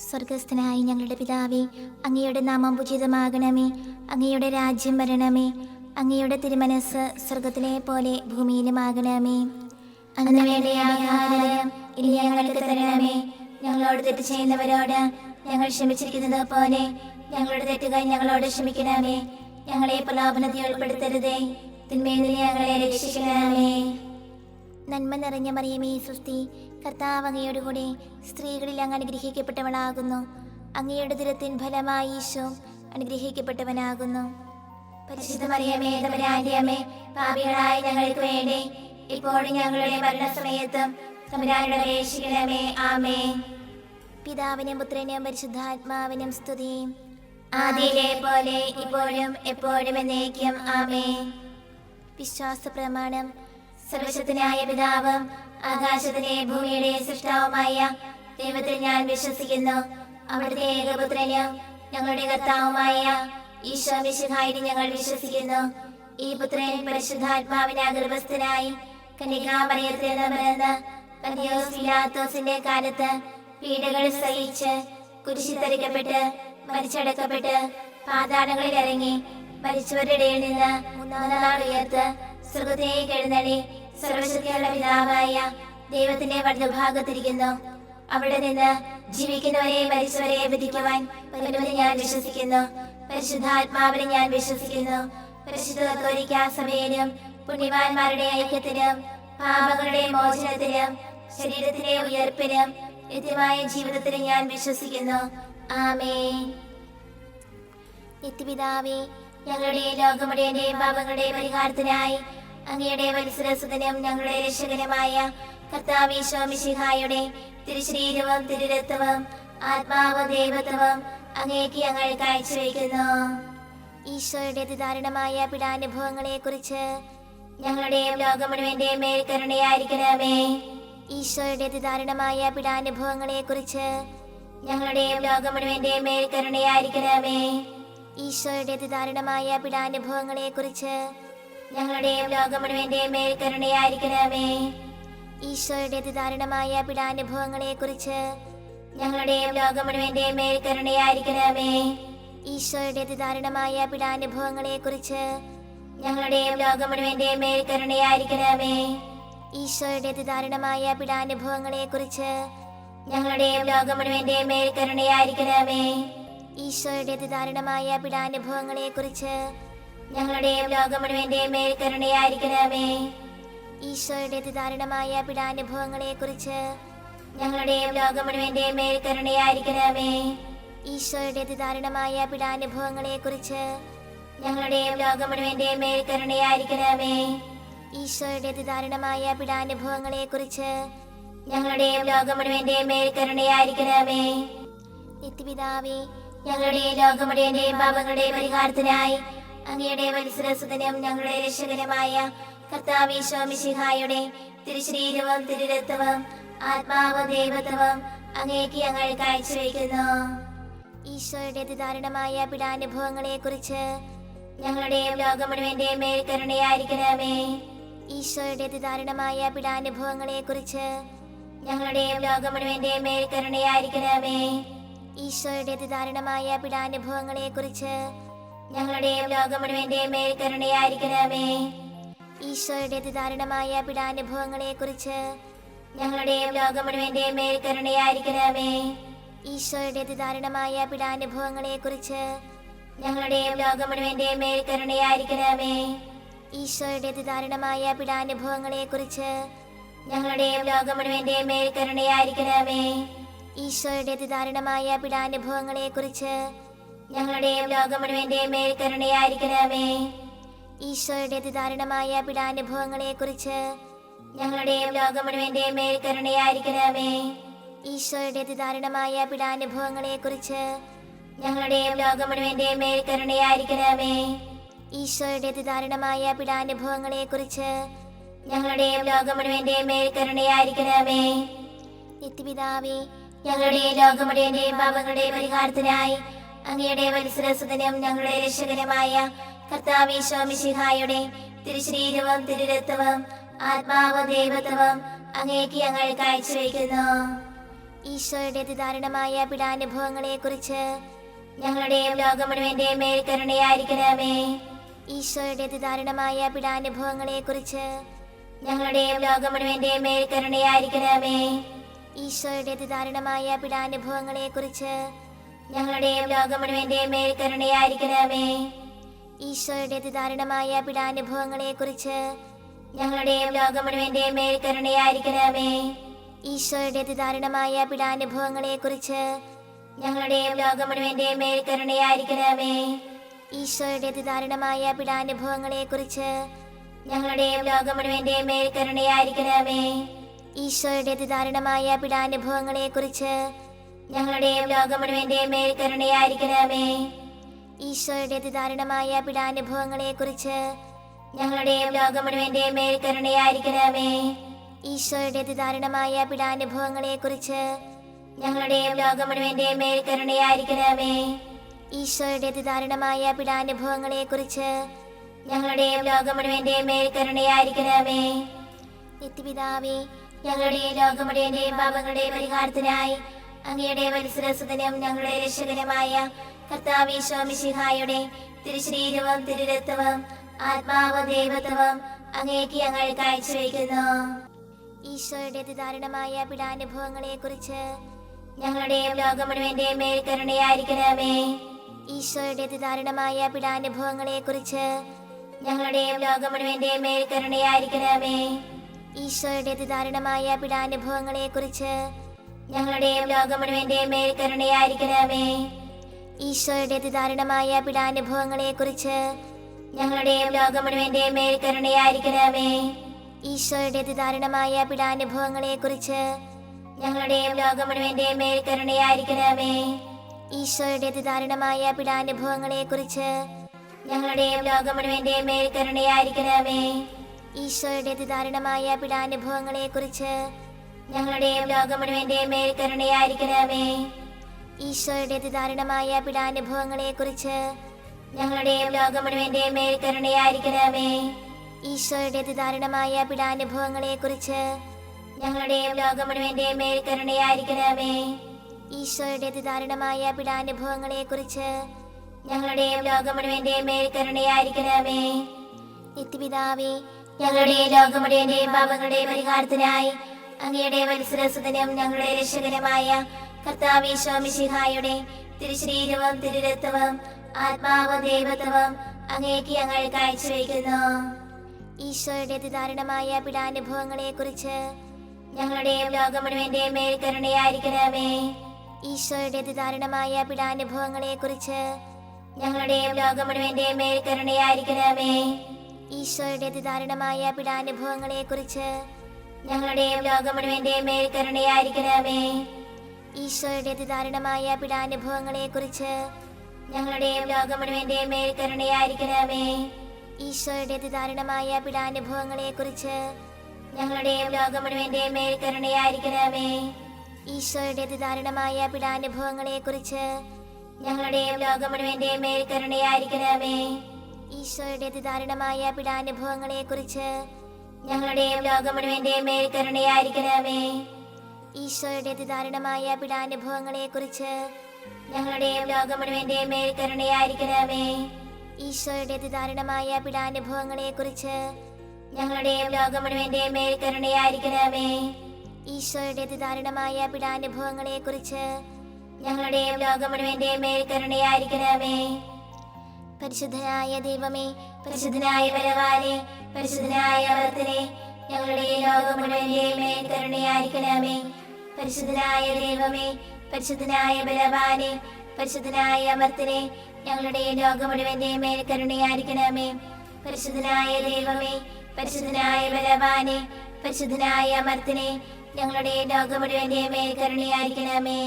സ്വർഗസ്ഥനായ ഞങ്ങളുടെ പിതാവേ, അങ്ങയുടെ നാമം ഉചിതമാകണമേ. അങ്ങയുടെ രാജ്യം വരണമേ. അങ്ങയുടെ തിരുമനസ് സ്വർഗത്തിലെ പോലെ ഭൂമിയിലുമാകണമേ. അന്ന് വേണ്ട ആഹാരം ഇനി ഞങ്ങൾക്ക് തരണമേ. ഞങ്ങളോട് തെറ്റ് ചെയ്യുന്നവരോട് ഞങ്ങൾ ക്ഷമിച്ചിരിക്കുന്നത് പോലെ ഞങ്ങളുടെ തെറ്റുകൾ ഞങ്ങളോട് ക്ഷമിക്കണമേ. ഞങ്ങളെ പ്രലോഭനത്തിൽ ഉൾപ്പെടുത്തരുതേ, തിന്മയിൽ നിന്ന് ഞങ്ങളെ രക്ഷിക്കണമേ. നന്മ നിറഞ്ഞ മറിയമേ, സ്വസ്തി, കർത്താവ് അങ്ങയോടുകൂടെ സ്ത്രീകളിൽ അങ്ങ് അനുഗ്രഹിക്കപ്പെട്ടവളാകുന്നു. അങ്ങയുടെ ദുരത്തിൻ ഫലമായി ഈശോ അനുഗ്രഹിക്കപ്പെട്ടവനാകുന്നു. പരിശുദ്ധ മറിയമേ, തമ്പുരാന്റെ അമ്മേ, പാപികളായ ഞങ്ങൾക്ക് വേണ്ടി ഇപ്പോഴും ഞങ്ങളുടെ മരണസമയത്തും തമ്പുരാനോട് അപേക്ഷിക്കണമേ. ആമേൻ. പിതാവിനും പുത്രനും പരിശുദ്ധാത്മാവിനും സ്തുതി, ആദിയിലെ പോലെ ഇപ്പോഴും എപ്പോഴും എന്നേക്കും. ആമേൻ. വിശ്വാസ പ്രമാണം. സർവശക്തനായ പിതാവും ആകാശത്തിലെ ഭൂമിയുടെ സൃഷ്ടാവുമായ ദൈവത്തിൽ ഞാൻ വിശ്വസിക്കുന്നു. അവിടുത്തെ ഏകപുത്രനും ഞങ്ങളുടെ കർത്താവുമായ ഈശോ മിശിഹായിൽ ഞങ്ങൾ വിശ്വസിക്കുന്നു. ഈ പുത്രൻ പരിശുദ്ധാത്മാവിനാൽ ഗർഭസ്ഥനായി കന്യകാമറിയത്തിൽ നിന്ന് പിറന്ന് പന്തിയോസ് പിലാത്തോസിന്റെ കാലത്ത് പീഡകൾ സഹിച്ച് കുരിശിൽ തറയ്ക്കപ്പെട്ട് മരിച്ചടക്കപ്പെട്ട് പാതാളങ്ങളിൽ ഇറങ്ങി മരിച്ചവരുടെ ഇടയിൽ നിന്ന് മൂന്നാം നാൾ ഉയർത്ത് സ്വർഗ്ഗത്തിലേക്ക് എഴുന്നള്ളി സർവശക്തിയുള്ള പിതാവായ ദൈവത്തിന്റെ വലതുഭാഗത്തിരിക്കുന്നു. അവിടെ നിന്ന് ജീവിക്കുന്നവരെ മരിച്ചവരെ വിധിക്കുവാൻ വരുമെന്ന് ഞാൻ വിശ്വസിക്കുന്നു. പരിശുദ്ധാത്മാവിനെ ഞാൻ വിശ്വസിക്കുന്നു. പരിശുദ്ധ കത്തോലിക്കാ സഭയിലും പുണ്യവാന്മാരുടെ ഐക്യത്തിലും പാപങ്ങളുടെ മോചനത്തിലും ശരീരത്തിലെ ഉയർപ്പിനും നിത്യമായ ജീവിതത്തിലും ഞാൻ വിശ്വസിക്കുന്നു. ആമേൻ. നിത്യപിതാവേ, ഞങ്ങളുടെ ലോകമുടേന്റെയും പാപങ്ങളുടെ പരിഹാരത്തിനായി അങ്ങയുടെ വത്സരസുതനും ഞങ്ങളുടെ രക്ഷകനുമായ കർത്താവ് ഈശോ മിശിഹായുടെ തിരുശരീരവും തിരുരക്തവും ആത്മാവും ദൈവത്വവും അങ്ങേക്ക് ഞങ്ങൾ കാഴ്ചവെക്കുന്നു. ഈശോയുടെ അതിദാരുണമായ പീഡാനുഭവങ്ങളെ കുറിച്ച് ഞങ്ങളുടെയും ലോകം മുഴുവന്റെയും മേൽ കരുണയായിരിക്കണമേ. ഈശോയുടെ അതിദാരുണമായ പീഡാനുഭവങ്ങളെ കുറിച്ച് ഞങ്ങളുടെയും ലോകം മുഴുവന്റെയും മേൽ കരുണയായിരിക്കണമേ. ഈശോയുടെ അതിദാരുണമായ പീഡാനുഭവങ്ങളെ കുറിച്ച് ഞങ്ങളുടെയും ലോകം മുഴുവന്റെയും മേൽ കരുണയായിരിക്കണമേ. ഈശോയുടെ അതിദാരുണമായ പീഡാനുഭവങ്ങളെ കുറിച്ച് ഞങ്ങളുടെയും ലോകം മുഴുവന്റെയും മേൽ കരുണയായിരിക്കണമേ. ഈശോയുടെ അതിദാരുണമായ പീഡാനുഭവങ്ങളെ കുറിച്ച് ഞങ്ങളുടെയും ലോകം മുഴുവന്റെയും മേൽ കരുണയായിരിക്കണമേ. ഈശോയുടെ അതിദാരുണമായ പീഡാനുഭവങ്ങളെ കുറിച്ച് ഞങ്ങളുടെയും ലോകം മുഴുവന്റെയും മേൽ കരുണയായിരിക്കണമേ. ഈശോയുടെ അതിദാരുണമായ പീഡാനുഭവങ്ങളെ കുറിച്ച് ഞങ്ങളുടെയും ലോകം മുഴുവന്റെയും മേൽ കരുണയായിരിക്കണമേ. ഈശോയുടെ അതിദാരുണമായ പീഡാനുഭവങ്ങളെ കുറിച്ച് ഞങ്ങളുടെയും ലോകം മുഴുവന്റെയും മേൽ കരുണയായിരിക്കണമേ. ഈശോയുടെ അതിദാരുണമായ പീഡാനുഭവങ്ങളെ കുറിച്ച് ഞങ്ങളുടെയും ലോകം മുഴുവന്റെയും മേൽ കരുണയായിരിക്കണമേ. ഈശോയുടെ അതിദാരുണമായ പീഡാനുഭവങ്ങളെ കുറിച്ച് ഞങ്ങളുടെയും ലോകം മുഴുവന്റെയും മേൽ കരുണയായിരിക്കണമേ. നിത്യപിതാവേ, ഞങ്ങളുടെ ലോകം മുഴുവന്റെയും പാപങ്ങളുടെ പരിഹാരത്തിനായി അങ്ങയുടെ വത്സരസുതനും ഞങ്ങളുടെ രക്ഷകനുമായ കർത്താവ് ഈശോ മിശിഹായുടെ തിരുശരീരവും തിരുരക്തവും ആത്മാവും ദൈവത്വവും അങ്ങേക്ക് ഞങ്ങൾ കാഴ്ചവെക്കുന്നു. ഈശോയുടെ അതിദാരുണമായ പീഡാനുഭവങ്ങളെ കുറിച്ച് ഞങ്ങളുടെയും ലോകം മുഴുവന്റെയും മേൽ കരുണയായിരിക്കണമേ. ഈശോയുടെ അതിദാരുണമായ പീഡാനുഭവങ്ങളെ കുറിച്ച് ഞങ്ങളുടെയും ലോകം മുഴുവന്റെയും മേൽ കരുണയായിരിക്കണമേ. ഈശോയുടെ അതിദാരുണമായ പീഡാനുഭവങ്ങളെ കുറിച്ച് ഞങ്ങളുടെയും ലോകം മുഴുവന്റെയും മേൽ കരുണയായിരിക്കണമേ. ഈശോയുടെ അതിദാരുണമായ പീഡാനുഭവങ്ങളെ കുറിച്ച് ഞങ്ങളുടെയും ലോകം മുഴുവന്റെയും മേൽ കരുണയായിരിക്കണമേ. ഈശോയുടെ അതിദാരുണമായ പീഡാനുഭവങ്ങളെ കുറിച്ച് ഞങ്ങളുടെയും ലോകം മുഴുവന്റെയും മേൽ കരുണയായിരിക്കണമേ. ഈശോയുടെ അതിദാരുണമായ പീഡാനുഭവങ്ങളെ കുറിച്ച് ഞങ്ങളുടെയും ലോകം മുഴുവന്റെയും മേൽ കരുണയായിരിക്കണമേ. ഈശോയുടെ അതിദാരുണമായ പീഡാനുഭവങ്ങളെ കുറിച്ച് ഞങ്ങളുടെയും ലോകം മുഴുവന്റെയും മേൽ കരുണയായിരിക്കണമേ. ഈശോയുടെ അതിദാരുണമായ പീഡാനുഭവങ്ങളെ കുറിച്ച് ഞങ്ങളുടെയും ലോകം മുഴുവന്റെയും മേൽ കരുണയായിരിക്കണമേ. ഈശോയുടെ അതിദാരുണമായ പീഡാനുഭവങ്ങളെ കുറിച്ച് ഞങ്ങളുടെയും ലോകം മുഴുവന്റെയും മേൽ കരുണയായിരിക്കണമേ. ഈശോയുടെ അതിദാരുണമായ പീഡാനുഭവങ്ങളെ കുറിച്ച് ഞങ്ങളുടെയും ലോകം മുഴുവന്റെയും മേൽ കരുണയായിരിക്കണമേ. നിത്യപിതാവേ, ഞങ്ങളുടെ ലോകം മുഴുവന്റെയും പാപങ്ങളുടെ പരിഹാരത്തിനായി അങ്ങയുടെ വത്സരസുതനും ഞങ്ങളുടെ രക്ഷകനുമായ കർത്താവ് ഈശോ മിശിഹായുടെ തിരുശരീരവും തിരുരക്തവും ആത്മാവും ദൈവത്വവും അങ്ങേക്ക് ഞങ്ങൾ കാഴ്ചവെക്കുന്നു. ഈശോയുടെ അതിദാരുണമായ പീഡാനുഭവങ്ങളെക്കുറിച്ച് ഞങ്ങളുടെയും ലോകം മുഴുവന്റെയും മേൽ കരുണയായിരിക്കണമേ. ഈശോയുടെ അതിദാരുണമായ പീഡാനുഭവങ്ങളെക്കുറിച്ച് ഞങ്ങളുടെയും ലോകം മുഴുവന്റെയും മേൽ കരുണയായിരിക്കണമേ. ഈശോയുടെ അതിദാരുണമായ പീഡാനുഭവങ്ങളെക്കുറിച്ച് ഞങ്ങളുടെയും ലോകം മുഴുവന്റെയും മേൽ കരുണയായിരിക്കണമേ. ഈശോയുടെ അതിദാരുണമായ പീഡാനുഭവങ്ങളെക്കുറിച്ച് ഞങ്ങളുടെയും ലോകം മുഴുവന്റെയും മേൽ കരുണയായിരിക്കണമേ. ഈശോയുടെ അതിദാരുണമായ പീഡാനുഭവങ്ങളെക്കുറിച്ച് ഞങ്ങളുടെയും ലോകം മുഴുവന്റെയും മേൽ കരുണയായിരിക്കണമേ. ഈശോയുടെ അതിദാരുണമായ പീഡാനുഭവങ്ങളെക്കുറിച്ച് ഞങ്ങളുടെയും ലോകം മുഴുവന്റെയും മേൽ കരുണയായിരിക്കണമേ. ഈശോയുടെ അതിദാരുണമായ പീഡാനുഭവങ്ങളെക്കുറിച്ച് ഞങ്ങളുടെയും ലോകം മുഴുവന്റെയും മേൽ കരുണയായിരിക്കണമേ. ഈശോയുടെ അതിദാരുണമായ പീഡാനുഭവങ്ങളെക്കുറിച്ച് ഞങ്ങളുടെയും ലോകം മുഴുവന്റെയും മേൽ കരുണയായിരിക്കണമേ. ഈശോയുടെ അതിദാരുണമായ പീഡാനുഭവങ്ങളെക്കുറിച്ച് ഞങ്ങളുടെയും ലോകം മുഴുവന്റെയും മേൽ കരുണയായിരിക്കണമേ. ഈശോയുടെ അതിദാരുണമായ പീഡാനുഭവങ്ങളെക്കുറിച്ച് ഞങ്ങളുടെയും ലോകം മുഴുവന്റെയും മേൽ കരുണയായിരിക്കണമേ. നിത്യപിതാവേ, ഞങ്ങളുടെയും ലോകം മുഴുവന്റെയും പാപങ്ങളുടെ പരിഹാരത്തിനായി അങ്ങയുടെ വത്സരസുതനും ഞങ്ങളുടെ രക്ഷകനുമായ കർത്താവ് ഈശോ മിശിഹായുടെ തിരുശരീരവും തിരുരക്തവും ആത്മാവും ദൈവത്വവും അങ്ങേക്ക് ഞങ്ങൾ കാഴ്ചവെക്കുന്നു. ഈശോയുടെ അതിദാരുണമായ പീഡാനുഭവങ്ങളെക്കുറിച്ച് ഞങ്ങളുടെയും ലോകം മുഴുവന്റെയും മേൽ കരുണയായിരിക്കണമേ. ഈശോയുടെ അതിദാരുണമായ പീഡാനുഭവങ്ങളെക്കുറിച്ച് ഞങ്ങളുടെയും ലോകം മുഴുവന്റെയും മേൽ കരുണയായിരിക്കണമേ. ഈശോയുടെ അതിദാരുണമായ പീഡാനുഭവങ്ങളെക്കുറിച്ച് ഞങ്ങളുടെയും ലോകം മുഴുവന്റെയും മേൽ കരുണയായിരിക്കണമേ. ഈശോയുടെ അതിദാരുണമായ പീഡാനുഭവങ്ങളെക്കുറിച്ച് ഞങ്ങളുടെയും ലോകം മുഴുവന്റെയും മേൽ കരുണയായിരിക്കണമേ. ഈശോയുടെ അതിദാരുണമായ പീഡാനുഭവങ്ങളെക്കുറിച്ച് ഞങ്ങളുടെയും ലോകം മുഴുവന്റെയും മേൽ കരുണയായിരിക്കണമേ. ഈശോയുടെ അതിദാരുണമായ പീഡാനുഭവങ്ങളെക്കുറിച്ച് ഞങ്ങളുടെയും ലോകം മുഴുവന്റെയും മേൽ കരുണയായിരിക്കണമേ. ഈശോയുടെ അതിദാരുണമായ പീഡാനുഭവങ്ങളെക്കുറിച്ച് ഞങ്ങളുടെയും ലോകം മുഴുവന്റെയും മേൽ കരുണയായിരിക്കണമേ. ഈശോയുടെ അതിദാരുണമായ പീഡാനുഭവങ്ങളെക്കുറിച്ച് ഞങ്ങളുടെയും ലോകം മുഴുവന്റെയും മേൽ കരുണയായിരിക്കണമേ. ഈശോയുടെ അതിദാരുണമായ പീഡാനുഭവങ്ങളെക്കുറിച്ച് ഞങ്ങളുടെയും ലോകം മുഴുവന്റെയും മേൽ കരുണയായിരിക്കണമേ. ഈശോയുടെ അതിദാരുണമായ പീഡാനുഭവങ്ങളെക്കുറിച്ച് ഞങ്ങളുടെയും ലോകം മുഴുവന്റെയും മേൽ കരുണയായിരിക്കണമേ. നിത്യപിതാവേ, ഞങ്ങളുടെയും ലോകം മുഴുവന്റെയും പാപങ്ങളുടെ പരിഹാരത്തിനായി അങ്ങയുടെ വത്സരസുതനും ഞങ്ങളുടെ രക്ഷകനുമായ കർത്താവ് ഈശോ മിശിഹായുടെ തിരുശരീരവും തിരുരക്തവും ആത്മാവും ദൈവത്വവും അങ്ങേക്ക് ഞങ്ങൾ കാഴ്ചവെക്കുന്നു. ഈശോയുടെ അതിദാരുണമായ പീഡാനുഭവങ്ങളെക്കുറിച്ച് ഞങ്ങളുടെയും ലോകം മുഴുവന്റെയും മേൽ കരുണയായിരിക്കണമേ. ഈശോയുടെ അതിദാരുണമായ പീഡാനുഭവങ്ങളെക്കുറിച്ച് ഞങ്ങളുടെയും ലോകം മുഴുവന്റെയും മേൽ കരുണയായിരിക്കണമേ. ഈശോയുടെ അതിദാരുണമായ പീഡാനുഭവങ്ങളെക്കുറിച്ച് ഞങ്ങളുടെയും ലോകം മുഴുവന്റെയും മേൽ കരുണയായിരിക്കണമേ. ഈശോയുടെ അതിദാരുണമായ പീഡാനുഭവങ്ങളെക്കുറിച്ച് ഞങ്ങളുടെയും ലോകം മുഴുവന്റെയും മേൽ കരുണയായിരിക്കണമേ. ഈശോയുടെ അതിദാരുണമായ പീഡാനുഭവങ്ങളെക്കുറിച്ച് ഞങ്ങളുടെയും ലോകം മുഴുവന്റെയും മേൽ കരുണയായിരിക്കണമേ. ഈശോയുടെ അതിദാരുണമായ പീഡാനുഭവങ്ങളെക്കുറിച്ച് ഞങ്ങളുടെയും ലോകം മുഴുവന്റെയും മേൽ കരുണയായിരിക്കണമേ. ഈശോയുടെ അതിദാരുണമായ പീഡാനുഭവങ്ങളെക്കുറിച്ച് ഞങ്ങളുടെയും ലോകം മുഴുവന്റെയും മേൽ കരുണയായിരിക്കണമേ. ഈശോയുടെ അതിദാരുണമായ പീഡാനുഭവങ്ങളെക്കുറിച്ച് ഞങ്ങളുടെയും ലോകം മുഴുവന്റെയും മേൽ കരുണയായിരിക്കണമേ. ഈശോയുടെ അതിദാരുണമായ പീഡാനുഭവങ്ങളെക്കുറിച്ച് ഞങ്ങളുടെയും ലോകം മുഴുവന്റെയും മേൽ കരുണയായിരിക്കണമേ. ഈശോയുടെ അതിദാരുണമായ പീഡാനുഭവങ്ങളെക്കുറിച്ച് ഞങ്ങളുടെയും ലോകം മുഴുവന്റെയും മേൽ കരുണയായിരിക്കണമേ. പരിശുദ്ധനായ ദൈവമേ, പരിശുദ്ധനായ ബലവാനേ, പരിശുദ്ധനായ അമർത്തനേ, ഞങ്ങളുടെ ലോകം മുഴുവന്റെയും മേൽ കരുണയായിരിക്കണമേ. പരിശുദ്ധനായ ദൈവമേ, പരിശുദ്ധനായ ബലവാനേ, പരിശുദ്ധനായ അമർത്തനേ, ഞങ്ങളുടെ ലോകം മുഴുവന്റെയും മേൽ കരുണയായിരിക്കണമേ. പരിശുദ്ധനായ ദൈവമേ, പരിശുദ്ധനായ ബലവാനേ, പരിശുദ്ധനായ അമർത്തനേ, ഞങ്ങളുടെ ലോകം മുഴുവന്റെയും മേൽ കരുണയായിരിക്കണമേ.